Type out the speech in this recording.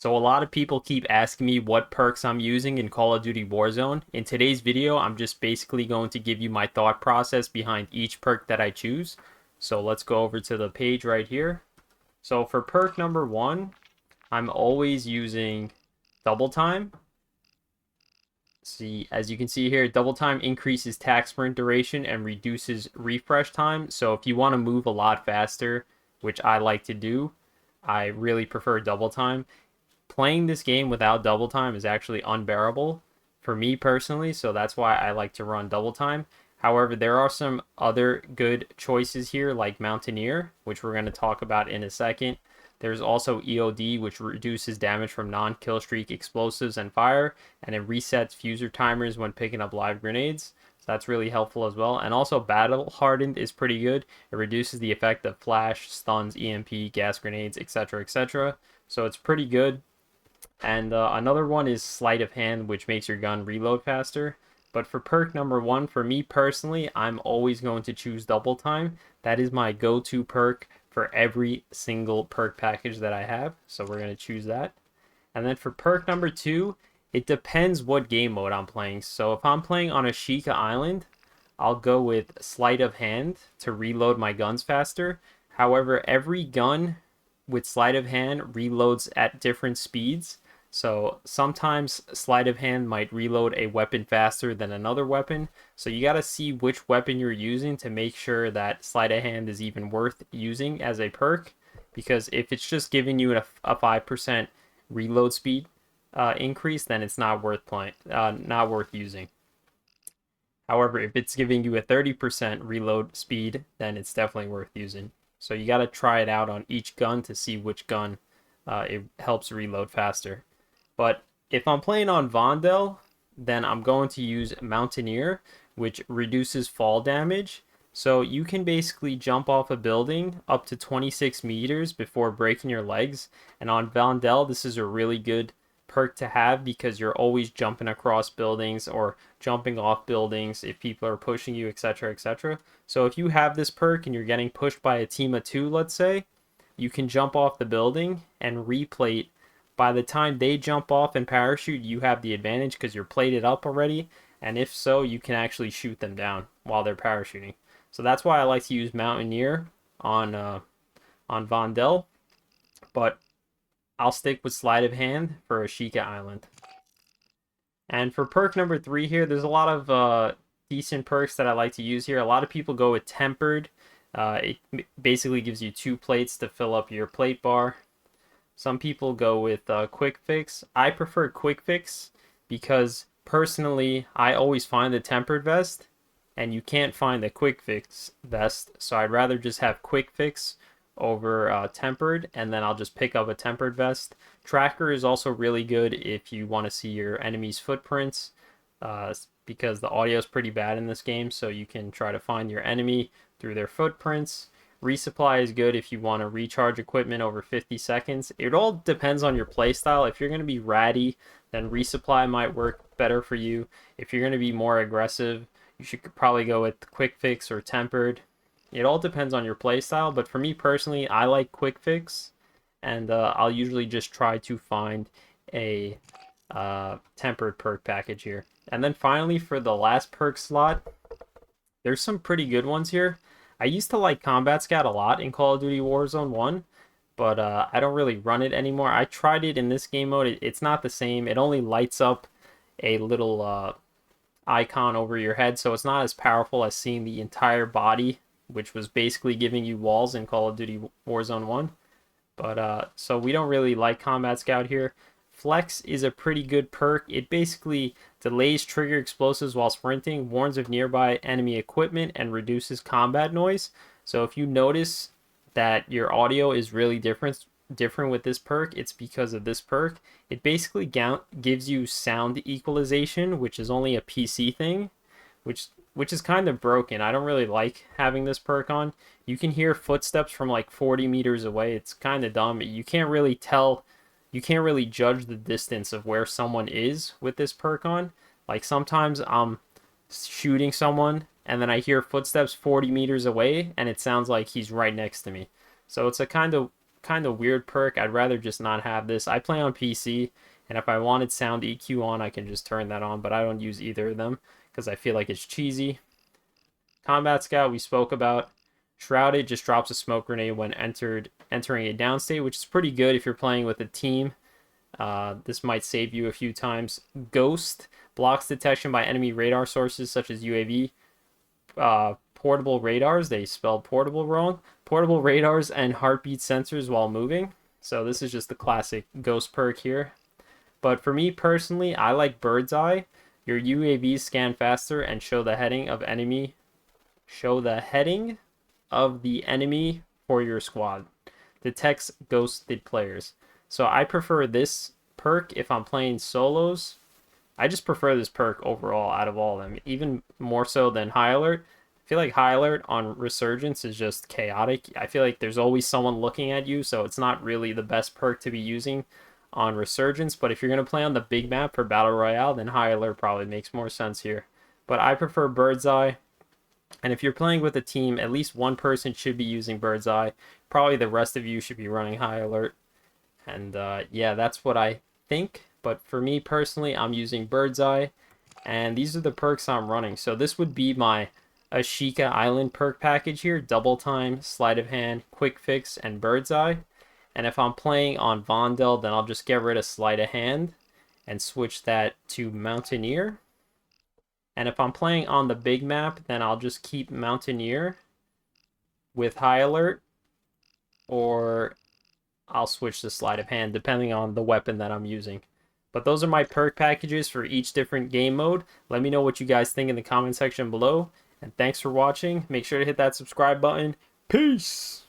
So a lot of people keep asking me what perks I'm using in Call of Duty Warzone. In today's video, I'm just basically going to give you my thought process behind each perk that I choose. So let's go over to the page right here. So for perk number one, I'm always using double time. See, as you can see here, double time increases tac sprint duration and reduces refresh time. So if you want to move a lot faster, which I like to do, I really prefer double time. Playing this game without double time is actually unbearable for me personally, so that's why I like to run double time. However, there are some other good choices here, like Mountaineer, which we're going to talk about in a second. There's also EOD, which reduces damage from non-kill streak explosives and fire, and it resets fuser timers when picking up live grenades. So that's really helpful as well. And also Battle Hardened is pretty good. It reduces the effect of flash, stuns, EMP, gas grenades, etc., etc. So it's pretty good. And another one is sleight of hand, which makes your gun reload faster. But for perk number one, for me personally, I'm always going to choose double time. That is my go-to perk for every single perk package that I have. So we're going to choose that. And then for perk number two, it depends what game mode I'm playing. So if I'm playing on Ashika Island, I'll go with sleight of hand to reload my guns faster. However, every gun with sleight of hand reloads at different speeds. So sometimes sleight of hand might reload a weapon faster than another weapon. So you got to see which weapon you're using to make sure that sleight of hand is even worth using as a perk. Because if it's just giving you a 5% reload speed increase, then it's not worth playing, not worth using. However, if it's giving you a 30% reload speed, then it's definitely worth using. So you got to try it out on each gun to see which gun it helps reload faster. But if I'm playing on Vondel, then I'm going to use Mountaineer, which reduces fall damage. So you can basically jump off a building up to 26 meters before breaking your legs. And on Vondel, this is a really good perk to have because you're always jumping across buildings or jumping off buildings if people are pushing you, etc., etc. So if you have this perk and you're getting pushed by a team of two, let's say, you can jump off the building and replate. By the time they jump off and parachute, you have the advantage because you're plated up already. And if so, you can actually shoot them down while they're parachuting. So that's why I like to use Mountaineer on Vondel. But I'll stick with Sleight of Hand for Ashika Island. And for perk number three here, there's a lot of decent perks that I like to use here. A lot of people go with Tempered. It basically gives you 2 plates to fill up your plate bar. Some people go with Quick Fix. I prefer Quick Fix because personally, I always find the Tempered vest, and you can't find the Quick Fix vest. So I'd rather just have Quick Fix over Tempered, and then I'll just pick up a Tempered vest. Tracker is also really good if you want to see your enemy's footprints, because the audio is pretty bad in this game, so you can try to find your enemy through their footprints. Resupply is good if you want to recharge equipment over 50 seconds. It all depends on your playstyle. If you're going to be ratty, then resupply might work better for you. If you're going to be more aggressive, you should probably go with Quick Fix or Tempered. It all depends on your playstyle, but for me personally, I like Quick Fix, and I'll usually just try to find a Tempered perk package here. And then finally, for the last perk slot, there's some pretty good ones here. I used to like Combat Scout a lot in Call of Duty Warzone 1, but I don't really run it anymore. I tried it in this game mode. It's not the same. It only lights up a little icon over your head, so it's not as powerful as seeing the entire body, which was basically giving you walls in Call of Duty Warzone 1. But so we don't really like Combat Scout here. Flex is a pretty good perk. It basically delays trigger explosives while sprinting, warns of nearby enemy equipment, and reduces combat noise. So if you notice that your audio is really different with this perk, it's because of this perk. It basically gives you sound equalization, which is only a PC thing, which is kind of broken. I don't really like having this perk on. You can hear footsteps from like 40 meters away. It's kind of dumb. You can't really judge the distance of where someone is with this perk on. Like sometimes I'm shooting someone and then I hear footsteps 40 meters away and it sounds like he's right next to me. So it's a kind of kind of weird perk. I'd rather just not have this. I play on PC, and if I wanted sound EQ on, I can just turn that on, but I don't use either of them because I feel like it's cheesy. Combat Scout we spoke about. Shrouded just drops a smoke grenade when entering a down state, which is pretty good if you're playing with a team. This might save you a few times. Ghost blocks detection by enemy radar sources such as UAV. Portable radars, they spelled portable wrong. Portable radars and heartbeat sensors while moving. So this is just the classic Ghost perk here. But for me personally, I like Bird's Eye. Your UAVs scan faster and show the heading of the enemy for your squad. Detects ghosted players. So I prefer this perk if I'm playing solos. I just prefer this perk overall out of all of them, even more so than High Alert. I feel like High Alert on Resurgence is just chaotic. I feel like there's always someone looking at you, so it's not really the best perk to be using on Resurgence. But if you're going to play on the big map for Battle Royale, then High Alert probably makes more sense here. But I prefer Bird's Eye. And if you're playing with a team, at least one person should be using Bird's Eye. Probably the rest of you should be running High Alert. And yeah, that's what I think. But for me personally, I'm using Bird's Eye. And these are the perks I'm running. So this would be my Ashika Island perk package here. Double Time, Sleight of Hand, Quick Fix, and Bird's Eye. And if I'm playing on Vondel, then I'll just get rid of Sleight of Hand and switch that to Mountaineer. And if I'm playing on the big map, then I'll just keep Mountaineer with High Alert, or I'll switch to Sleight of Hand depending on the weapon that I'm using. But those are my perk packages for each different game mode. Let me know what you guys think in the comment section below. And thanks for watching. Make sure to hit that subscribe button. Peace!